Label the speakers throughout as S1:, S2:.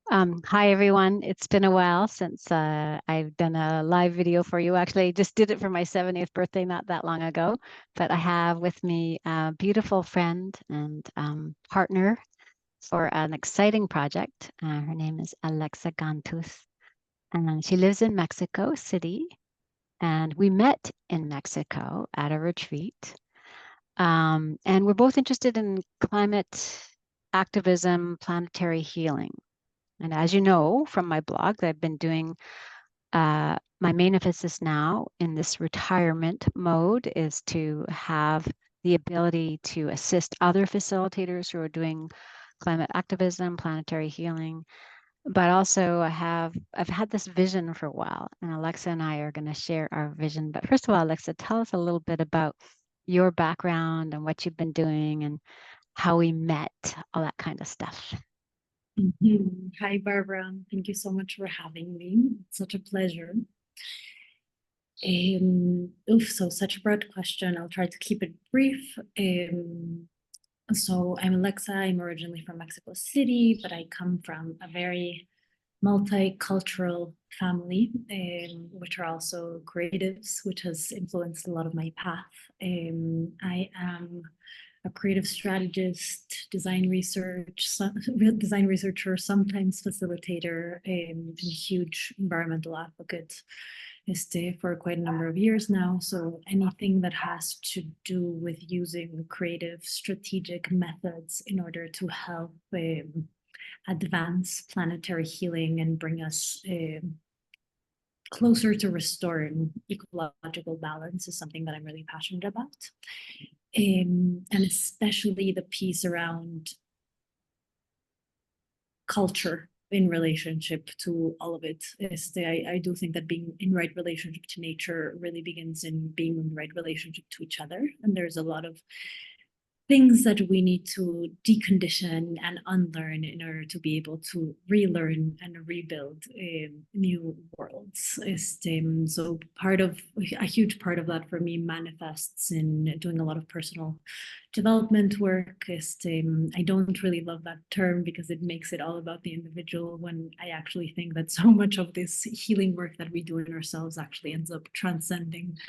S1: Hi everyone. It's been a while since I've done a live video for you. Actually, I just did it for my 70th birthday not that long ago. But I have with me a beautiful friend and partner for an exciting project. Her name is Alexa Gantus, and she lives in Mexico City. And we met in Mexico at a retreat. And we're both interested in climate activism, planetary healing. And as you know from my blog, I've been doing my main emphasis now in this retirement mode is to have the ability to assist other facilitators who are doing climate activism, planetary healing. But also I've had this vision for a while, and Alexa and I are going to share our vision. But first of all, Alexa, tell us a little bit about your background and what you've been doing and how we met, all that kind of stuff.
S2: Hi, Barbara. Thank you so much for having me. It's such a pleasure. So such a broad question. I'll try to keep it brief. So I'm Alexa. I'm originally from Mexico City, but I come from a very multicultural family, which are also creatives, which has influenced a lot of my path. I am a creative strategist, design researcher, sometimes facilitator, and a huge environmental advocate for quite a number of years now. So anything that has to do with using creative strategic methods in order to help advance planetary healing and bring us closer to restoring ecological balance is something that I'm really passionate about. And especially the piece around culture in relationship to all of it. I do think that being in right relationship to nature really begins in being in right relationship to each other. And there's a lot of things that we need to decondition and unlearn in order to be able to relearn and rebuild new worlds. So a huge part of that for me manifests in doing a lot of personal development work. I don't really love that term because it makes it all about the individual, when I actually think that so much of this healing work that we do in ourselves actually ends up transcending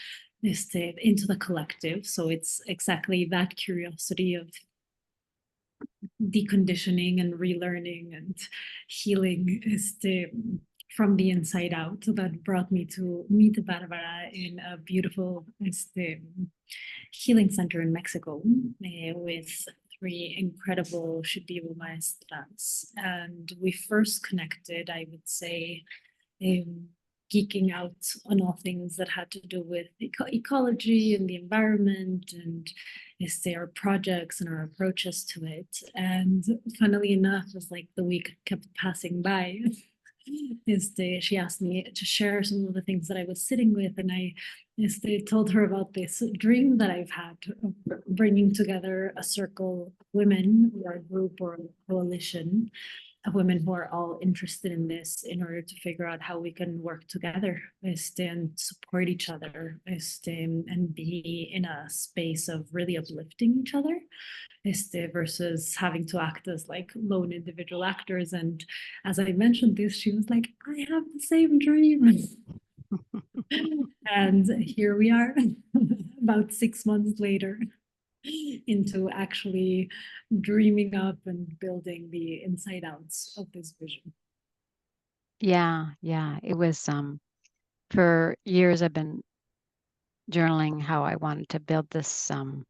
S2: into the collective. So it's exactly that curiosity of deconditioning and relearning and healing from the inside out that brought me to meet Barbara in a beautiful healing center in Mexico with three incredible Shipibo maestras. And we first connected, I would say, geeking out on all things that had to do with ecology and the environment and our projects and our approaches to it. And funnily enough, as like the week kept passing by, she asked me to share some of the things that I was sitting with, and I told her about this dream that I've had of bringing together a circle of women or a group or a coalition of women who are all interested in this in order to figure out how we can work together and support each other and be in a space of really uplifting each other versus having to act as like lone individual actors. And as I mentioned this, she was like, I have the same dream. And here we are about 6 months later into actually dreaming up and building the inside outs of this vision.
S1: Yeah. It was for years I've been journaling how I wanted to build this kind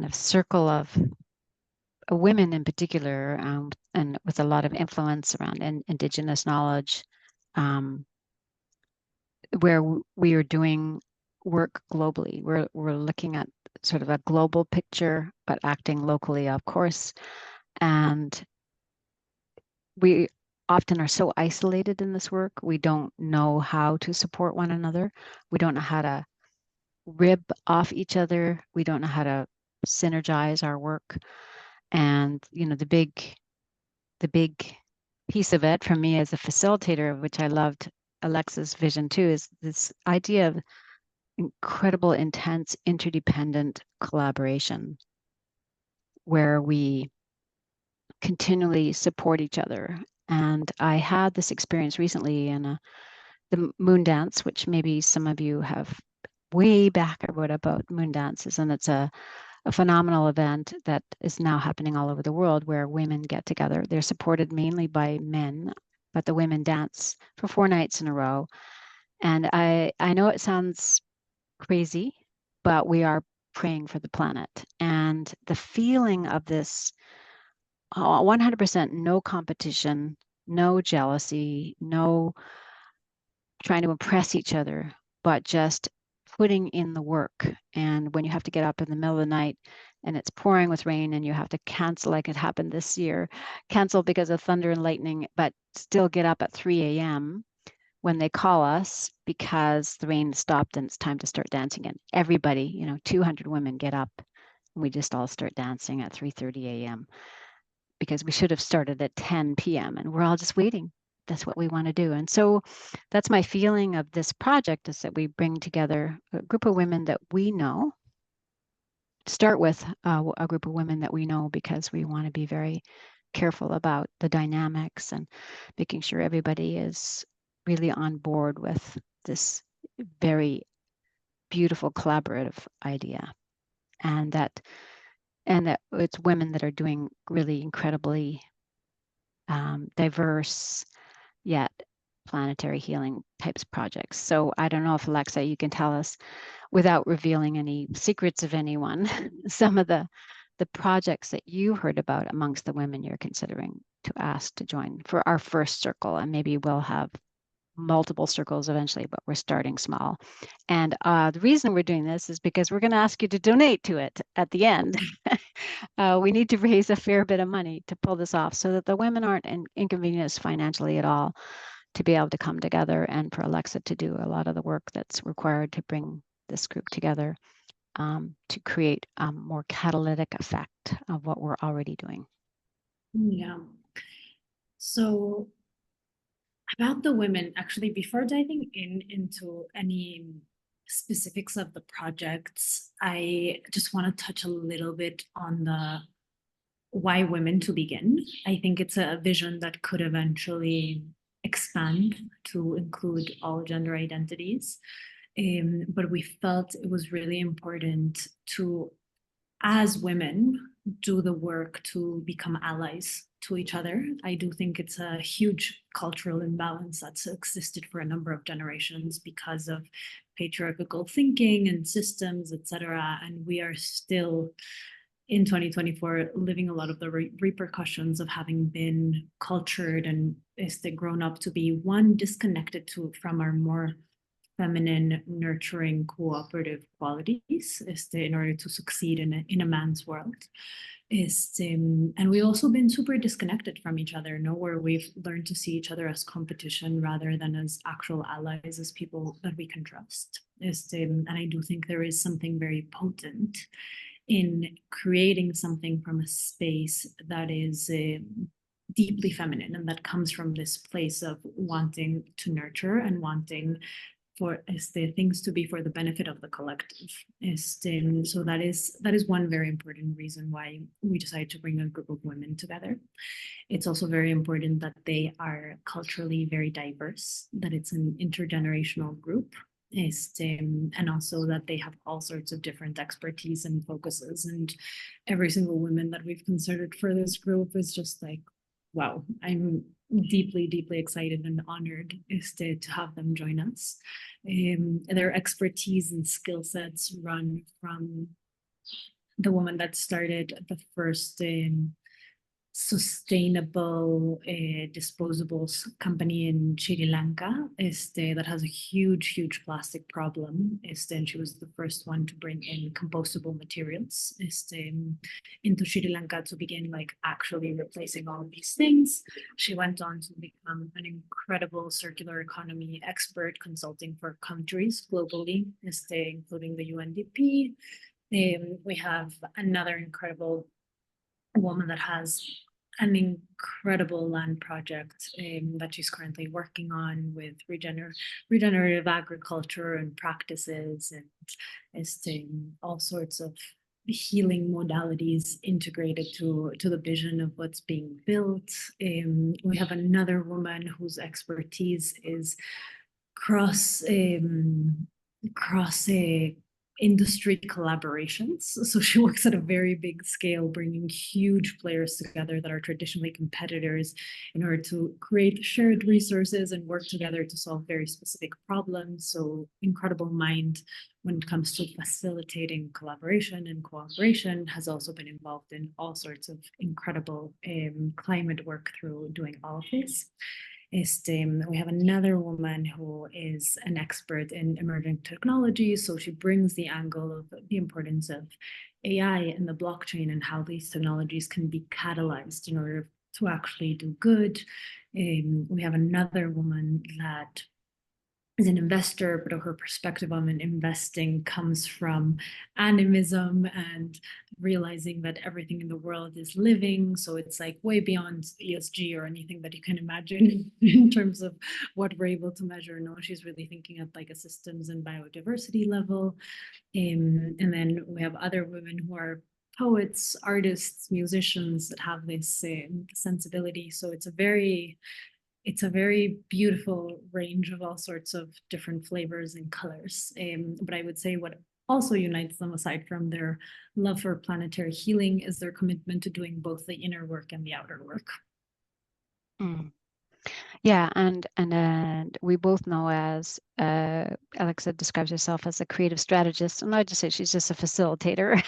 S1: of circle of women in particular, and with a lot of influence around indigenous knowledge, um, where we are doing work globally. We're looking at sort of a global picture, but acting locally, of course. And we often are so isolated in this work. We don't know how to support one another. We don't know how to rib off each other. We don't know how to synergize our work. And the big piece of it for me as a facilitator, of which I loved Alexa's vision too, is this idea of incredible, intense, interdependent collaboration, where we continually support each other. And I had this experience recently in the moon dance, which maybe some of you have way back. I wrote about moon dances, and it's a phenomenal event that is now happening all over the world where women get together. They're supported mainly by men, but the women dance for 4 nights in a row. And I know it sounds crazy, but we are praying for the planet. And the feeling of this 100% no competition, no jealousy, no trying to impress each other, but just putting in the work. And when you have to get up in the middle of the night and it's pouring with rain and you have to cancel, like it happened this year, cancel because of thunder and lightning, but still get up at 3 a.m. when they call us because the rain stopped and it's time to start dancing. And everybody, 200 women get up and we just all start dancing at 3:30 a.m. because we should have started at 10 p.m. and we're all just waiting. That's what we want to do. And so that's my feeling of this project, is that we bring together a group of women that we know, start with a group of women that we know, because we want to be very careful about the dynamics and making sure everybody is really on board with this very beautiful collaborative idea. And that it's women that are doing really incredibly diverse yet planetary healing types projects. So I don't know if, Alexa, you can tell us, without revealing any secrets of anyone, some of the projects that you heard about amongst the women you're considering to ask to join for our first circle. And maybe we'll have multiple circles eventually, but we're starting small. And the reason we're doing this is because we're going to ask you to donate to it at the end. We need to raise a fair bit of money to pull this off so that the women aren't inconvenienced financially at all, to be able to come together and for Alexa to do a lot of the work that's required to bring this group together, to create a more catalytic effect of what we're already doing.
S2: Yeah. So about the women, actually, before diving into any specifics of the projects, I just want to touch a little bit on the why women to begin. I think it's a vision that could eventually expand to include all gender identities. But we felt it was really important to, as women, do the work to become allies to each other. I do think it's a huge cultural imbalance that's existed for a number of generations because of patriarchal thinking and systems, etc. And we are still in 2024 living a lot of the repercussions of having been cultured and grown up to be disconnected from our more feminine, nurturing, cooperative qualities in order to succeed in a man's world. And we've also been super disconnected from each other, where we've learned to see each other as competition rather than as actual allies, as people that we can trust. And I do think there is something very potent in creating something from a space that is deeply feminine and that comes from this place of wanting to nurture and wanting for things to be for the benefit of the collective. So that is one very important reason why we decided to bring a group of women together. It's also very important that they are culturally very diverse, that it's an intergenerational group, and also that they have all sorts of different expertise and focuses. And every single woman that we've considered for this group is just like, wow, I'm deeply, deeply excited and honored to have them join us. Their expertise and skill sets run from the woman that started the first sustainable disposables company in Sri Lanka that has a huge plastic problem. And she was the first one to bring in compostable materials into Sri Lanka to begin actually replacing all of these things. She went on to become an incredible circular economy expert, consulting for countries globally, including the UNDP. We have another incredible woman that has an incredible land project that she's currently working on with regenerative agriculture and practices, and all sorts of healing modalities integrated to the vision of what's being built. We have another woman whose expertise is cross cross industry collaborations. So she works at a very big scale, bringing huge players together that are traditionally competitors in order to create shared resources and work together to solve very specific problems. So incredible mind when it comes to facilitating collaboration and cooperation, has also been involved in all sorts of incredible climate work through doing all of this. We have another woman who is an expert in emerging technologies. So she brings the angle of the importance of AI and the blockchain and how these technologies can be catalyzed in order to actually do good. We have another woman that is an investor, but her perspective on investing comes from animism and realizing that everything in the world is living. So it's like way beyond ESG or anything that you can imagine in terms of what we're able to measure. No, she's really thinking at like a systems and biodiversity level. And then we have other women who are poets, artists, musicians that have this sensibility. So it's a very beautiful range of all sorts of different flavors and colors. But I would say what also unites them, aside from their love for planetary healing, is their commitment to doing both the inner work and the outer work.
S1: Mm. Yeah, and we both know, as Alexa describes herself as a creative strategist, and I just say she's just a facilitator.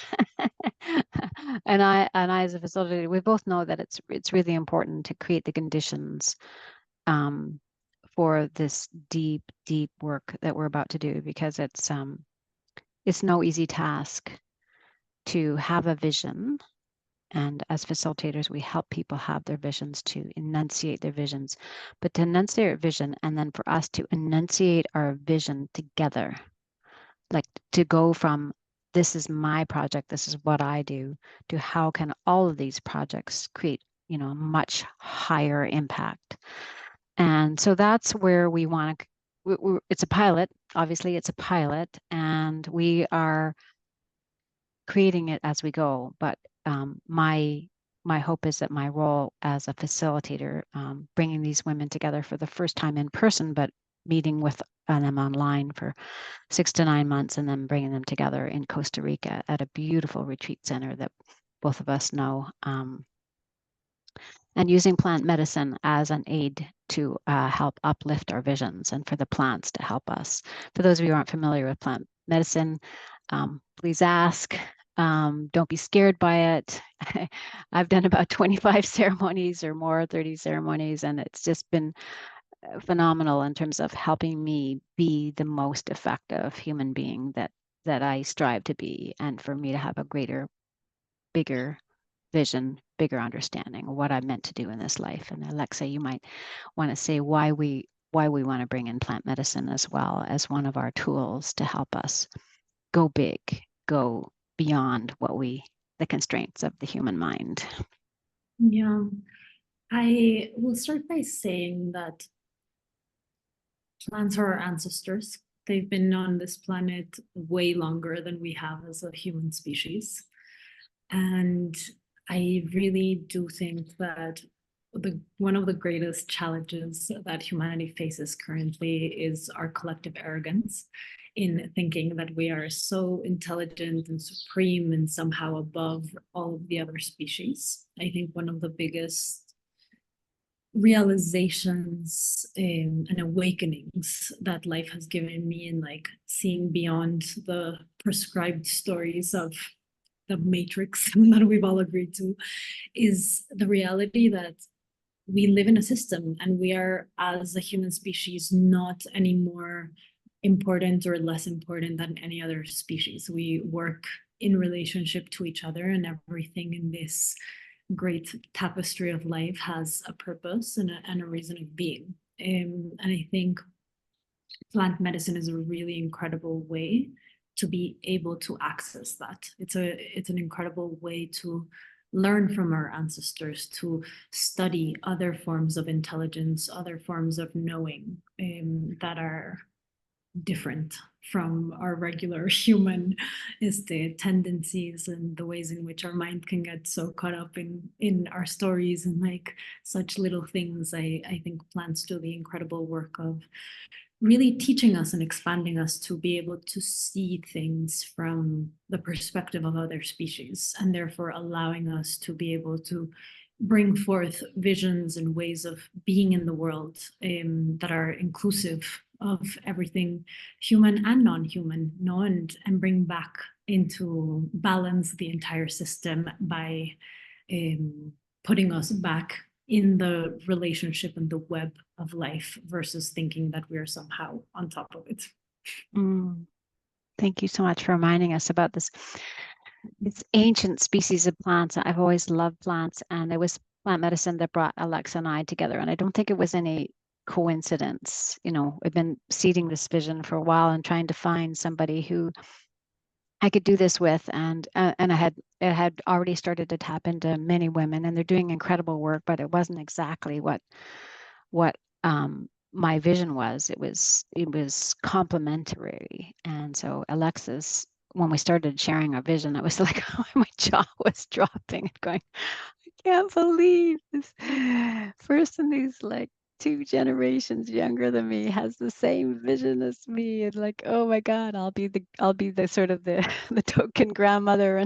S1: And I as a facilitator, we both know that it's really important to create the conditions for this deep work that we're about to do, because it's no easy task to have a vision. And as facilitators, we help people have their visions, to enunciate their visions, but to enunciate our vision and then for us to enunciate our vision together, like to go from this is my project, this is what I do, to how can all of these projects create, a much higher impact. And so that's where we want to, it's a pilot, obviously it's a pilot, and we are creating it as we go. But my hope is that my role as a facilitator, bringing these women together for the first time in person, but meeting with them online for 6 to 9 months, and then bringing them together in Costa Rica at a beautiful retreat center that both of us know, and using plant medicine as an aid to help uplift our visions, and for the plants to help us. For those of you who aren't familiar with plant medicine, please ask. Don't be scared by it. I've done about 25 ceremonies or more, 30 ceremonies, and it's just been phenomenal in terms of helping me be the most effective human being that I strive to be, and for me to have a greater, bigger vision, bigger understanding of what I'm meant to do in this life. And Alexa, you might want to say why we want to bring in plant medicine as well as one of our tools to help us go big, go beyond the constraints of the human mind.
S2: Yeah, I will start by saying that plants are our ancestors. They've been on this planet way longer than we have as a human species. And I really do think that one of the greatest challenges that humanity faces currently is our collective arrogance in thinking that we are so intelligent and supreme and somehow above all of the other species. I think one of the biggest realizations and awakenings that life has given me, in like seeing beyond the prescribed stories of the matrix that we've all agreed to, is the reality that we live in a system, and we are, as a human species, not any more important or less important than any other species. We work in relationship to each other, and everything in this great tapestry of life has a purpose and a reason of being. And I think plant medicine is a really incredible way to be able to access that. It's an incredible way to learn from our ancestors, to study other forms of intelligence, other forms of knowing that are different from our regular human is the tendencies and the ways in which our mind can get so caught up in our stories and like such little things. I think plants do the incredible work of really teaching us and expanding us to be able to see things from the perspective of other species, and therefore allowing us to be able to bring forth visions and ways of being in the world that are inclusive of everything human and non-human, and bring back into balance the entire system by putting us back in the relationship and the web of life versus thinking that we are somehow on top of it.
S1: Thank you so much for reminding us about this. It's ancient species of plants. I've always loved plants, and it was plant medicine that brought Alexa and I together. And I don't think it was any coincidence. You know, I've been seeding this vision for a while and trying to find somebody who I could do this with, and it had already started to tap into many women, and they're doing incredible work. But it wasn't exactly what my vision was. It was complementary, and so Alexa's. When we started sharing our vision, it was like my jaw was dropping and going, I can't believe this person who's like 2 generations younger than me has the same vision as me, and like, oh my God, I'll be the sort of the the token grandmother.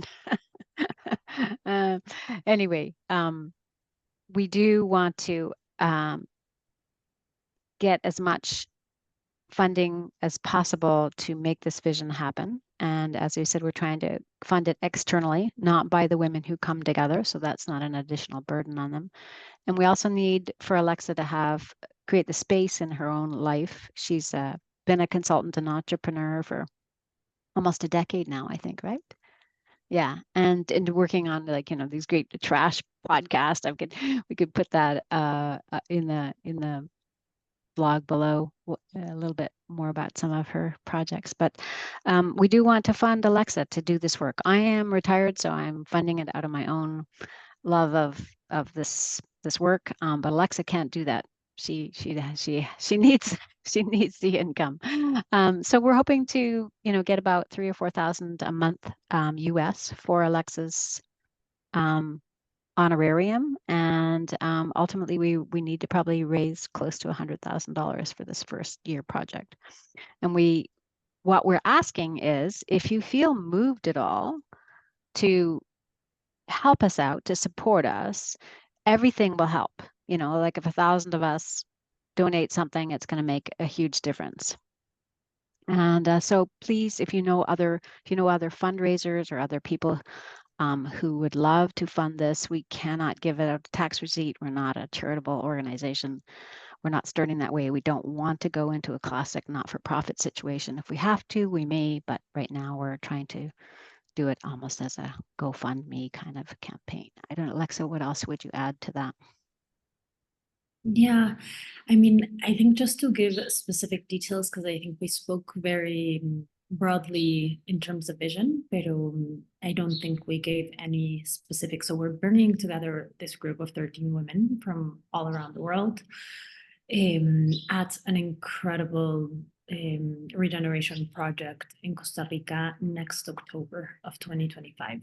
S1: And anyway, we do want to get as much funding as possible to make this vision happen. And as I said, we're trying to fund it externally, not by the women who come together. So that's not an additional burden on them. And we also need for Alexa to create the space in her own life. She's been a consultant and entrepreneur for almost a decade now, I think, right? Yeah, and working on like these great trash podcasts. We could put that in the blog below a little bit more about some of her projects. But we do want to fund Alexa to do this work. I am retired, so I'm funding it out of my own love of this work. But Alexa can't do that. She needs she needs the income. So we're hoping to get about 3,000 or 4,000 a month US for Alexa's honorarium, and ultimately we need to probably raise close to $100,000 for this first year project. And what we're asking is, if you feel moved at all to help us out, to support us, everything will help. Like if 1,000 of us donate something, it's going to make a huge difference. And so please, if you know other fundraisers or other people who would love to fund this, we cannot give it a tax receipt. We're not a charitable organization. We're not starting that way. We don't want to go into a classic not-for-profit situation. If we have to, we may, but right now we're trying to do it almost as a GoFundMe kind of campaign. I don't know, Alexa, what else would you add to that?
S2: Yeah, I mean, I think just to give specific details, because I think we spoke very broadly in terms of vision, but I don't think we gave any specifics. So we're bringing together this group of 13 women from all around the world at an incredible regeneration project in Costa Rica next October of 2025.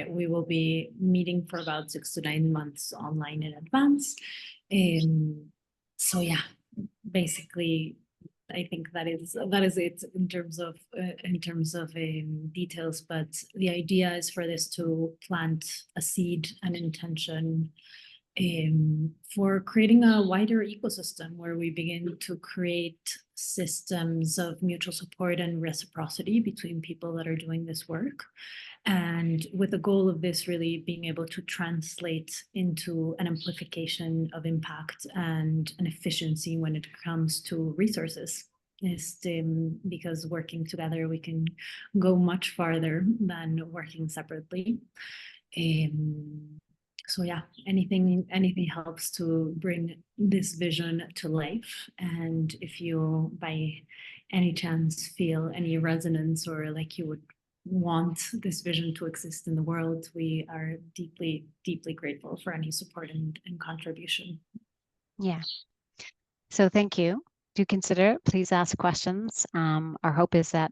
S2: We will be meeting for about 6 to 9 months online in advance. So yeah, basically, I think that is it in terms of details. But the idea is for this to plant a seed, an intention for creating a wider ecosystem where we begin to create systems of mutual support and reciprocity between people that are doing this work. And with the goal of this really being able to translate into an amplification of impact and an efficiency when it comes to resources. Because working together, we can go much farther than working separately. So yeah, anything helps to bring this vision to life. And if you by any chance feel any resonance or like you would want this vision to exist in the world, we are deeply, deeply grateful for any support and contribution.
S1: Yeah. So thank you. do consider it. Please ask questions. Our hope is that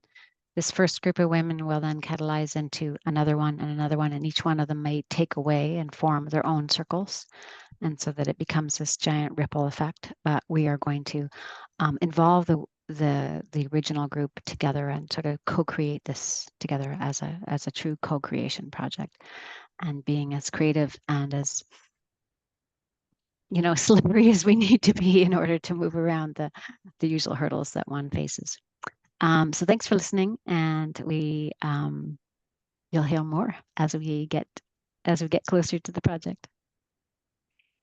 S1: this first group of women will then catalyze into another one and another one, and each one of them may take away and form their own circles, and so that it becomes this giant ripple effect. But we are going to involve the original group together and sort of co-create this together as a true co-creation project, and being as creative and as slippery as we need to be in order to move around the usual hurdles that one faces. So thanks for listening, and you'll hear more as we get closer to the project.